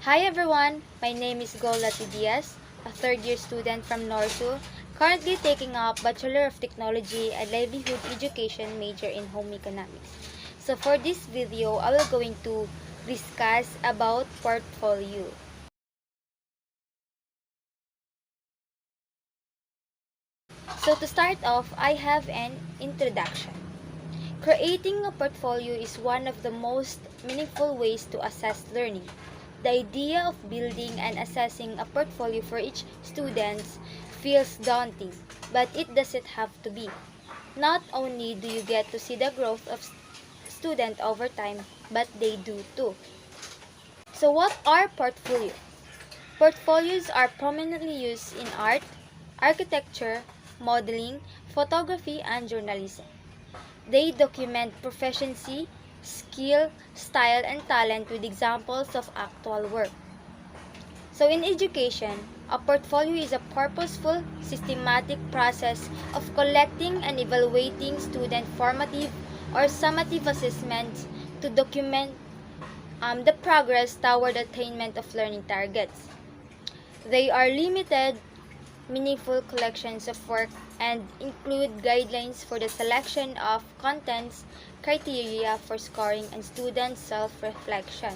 Hi everyone, my name is Golda Diaz, a third-year student from Norsu, currently taking up Bachelor of Technology and Livelihood Education major in Home Economics. So for this video, I will going to discuss about portfolio. So to start off, I have an introduction. Creating a portfolio is one of the most meaningful ways to assess learning. The idea of building and assessing a portfolio for each student feels daunting, but it doesn't have to be. Not only do you get to see the growth of student over time, but they do too. So what are portfolios? Portfolios are prominently used in art, architecture, modeling, photography, and journalism. They document proficiency, skill, style, and talent with examples of actual work. So in education, a portfolio is a purposeful, systematic process of collecting and evaluating student formative or summative assessments to document the progress toward attainment of learning targets. They are limited, meaningful collections of work and include guidelines for the selection of contents, criteria for scoring, and student self-reflection.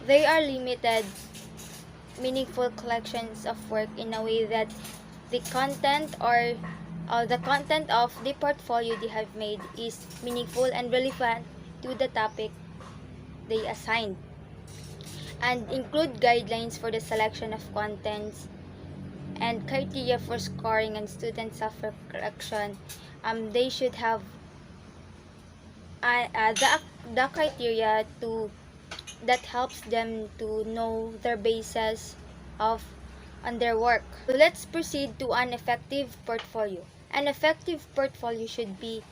They are limited, meaningful collections of work in a way that the content of the portfolio they have made is meaningful and relevant to the topic they assigned, and include guidelines for the selection of contents and criteria for scoring and student self-reflection. They should have the criteria to that helps them to know their basis of on their work. So let's proceed to an effective portfolio. An effective portfolio should be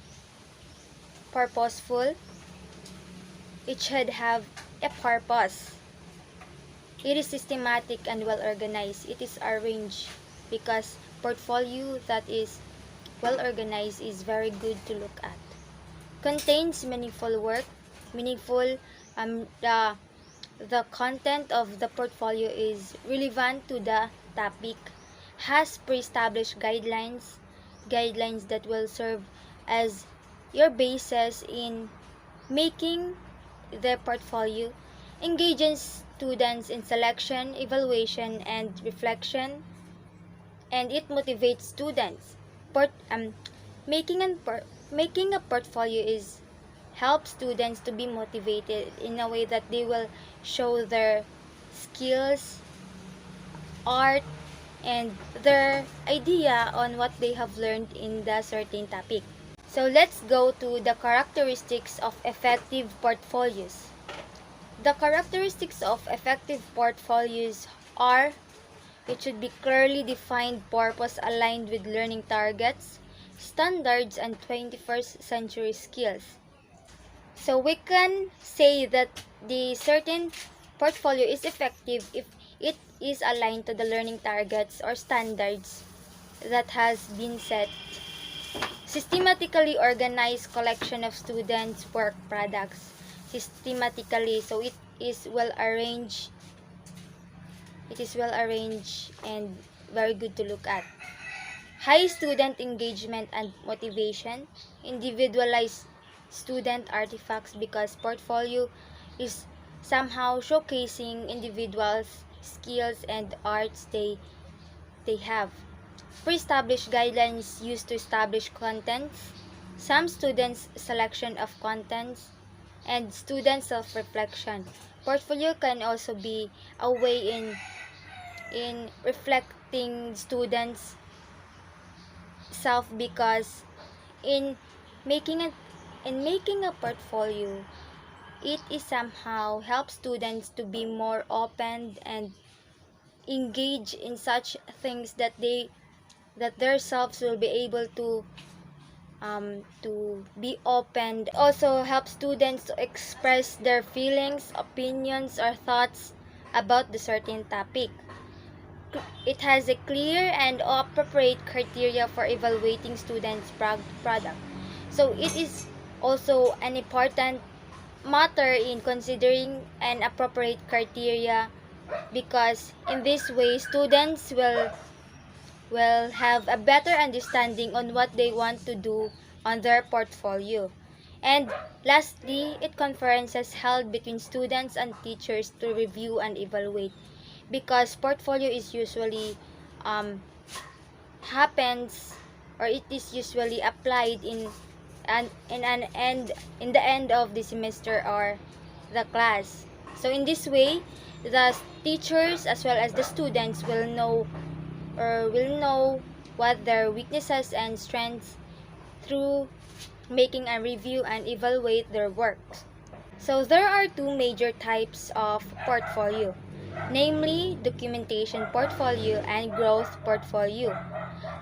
purposeful. It should have a purpose. It is systematic and well organized. It is arranged because portfolio that is well organized is very good to look at. Contains meaningful work. Meaningful, the content of the portfolio is relevant to the topic, has pre-established guidelines that will serve as your basis in making the portfolio, engages students in selection, evaluation, and reflection, and it motivates students. Making a portfolio is help students to be motivated in a way that they will show their skills, art, and their idea on what they have learned in the certain topic. So let's go to the characteristics of effective portfolios. The characteristics of effective portfolios are: it should be clearly defined purpose aligned with learning targets, standards, and 21st century skills. So we can say that the certain portfolio is effective if it is aligned to the learning targets or standards that has been set. Systematically organized collection of students' work products. Systematically, so it is well arranged. It is well arranged and very good to look at. High student engagement and motivation. Individualized student artifacts because portfolio is somehow showcasing individuals' skills and arts they have. Pre-established guidelines used to establish contents, some students' selection of contents, and student self-reflection. Portfolio can also be a way in reflecting students' self because in making a portfolio, it is somehow helps students to be more open and engage in such things that their selves will be able to be open. Also help students to express their feelings, opinions, or thoughts about the certain topic. It has a clear and appropriate criteria for evaluating students' product. So it is also an important matter in considering an appropriate criteria because in this way students will have a better understanding on what they want to do on their portfolio. And lastly, it conferences held between students and teachers to review and evaluate, because portfolio is usually um, happens, or it is usually applied in the end of the semester or the class. So in this way, the teachers as well as the students will know what their weaknesses and strengths through making a review and evaluate their works. So there are two major types of portfolio, namely documentation portfolio and growth portfolio.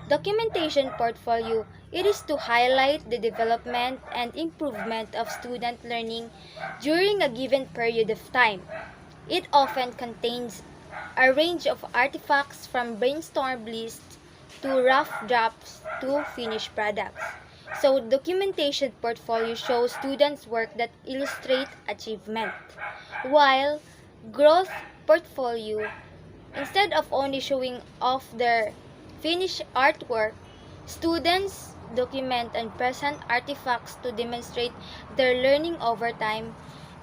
Documentation portfolio, it is to highlight the development and improvement of student learning during a given period of time. It often contains a range of artifacts from brainstorm lists to rough drafts to finished products. So documentation portfolio shows students' work that illustrate achievement, while growth portfolio, instead of only showing off their finished artwork, students document and present artifacts to demonstrate their learning over time,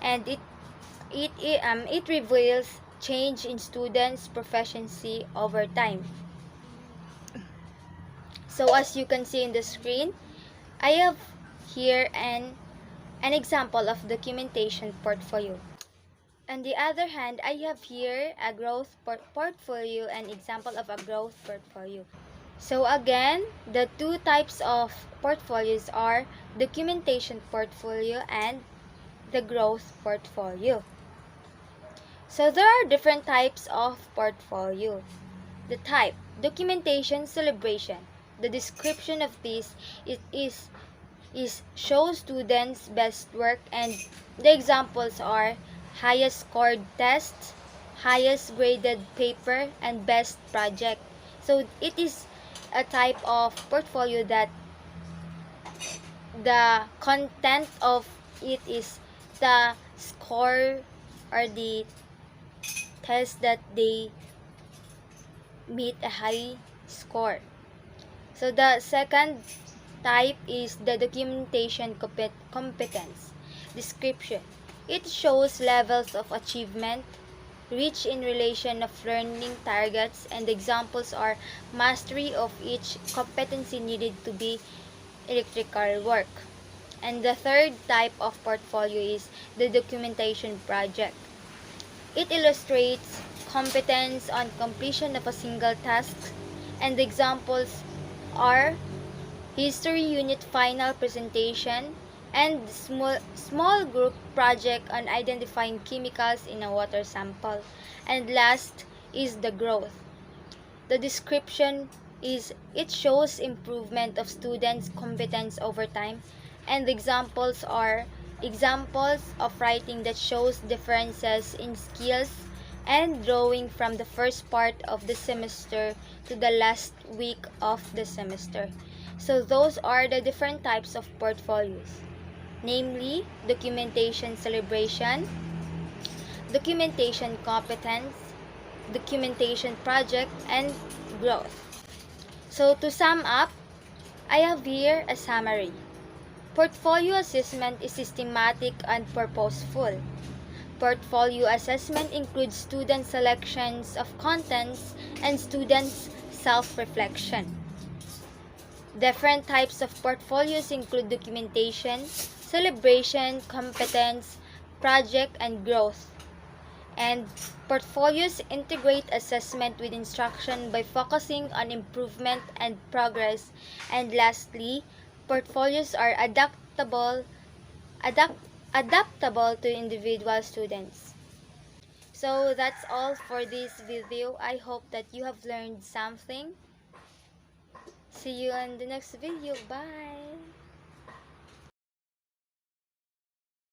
and it reveals change in students' proficiency over time. So as you can see in the screen, I have here an example of documentation portfolio. On the other hand, I have here a growth portfolio, an example of a growth portfolio. So again, the two types of portfolios are documentation portfolio and the growth portfolio. So there are different types of portfolio. The type, documentation celebration. The description of this is show students' best work, and the examples are highest scored test, highest graded paper, and best project. So it is a type of portfolio that the content of it is the score or the test that they meet a high score. So the second type is the documentation competence. Description. It shows levels of achievement reached in relation of learning targets, and examples are mastery of each competency needed to be electrical work. And the third type of portfolio is the documentation project. It illustrates competence on completion of a single task, and the examples are history unit final presentation and small group project on identifying chemicals in a water sample. And last is the growth. The description is it shows improvement of students' competence over time, and the examples are examples of writing that shows differences in skills, and drawing from the first part of the semester to the last week of the semester. So those are the different types of portfolios, namely documentation celebration, documentation competence, documentation project, and growth. So to sum up, I have here a summary. Portfolio assessment is systematic and purposeful. Portfolio assessment includes student selections of contents and students' self-reflection. Different types of portfolios include documentation, celebration, competence, project, and growth. And portfolios integrate assessment with instruction by focusing on improvement and progress. And lastly, portfolios are adapt, adaptable to individual students. So that's all for this video. I hope that you have learned something. See you in the next video. Bye!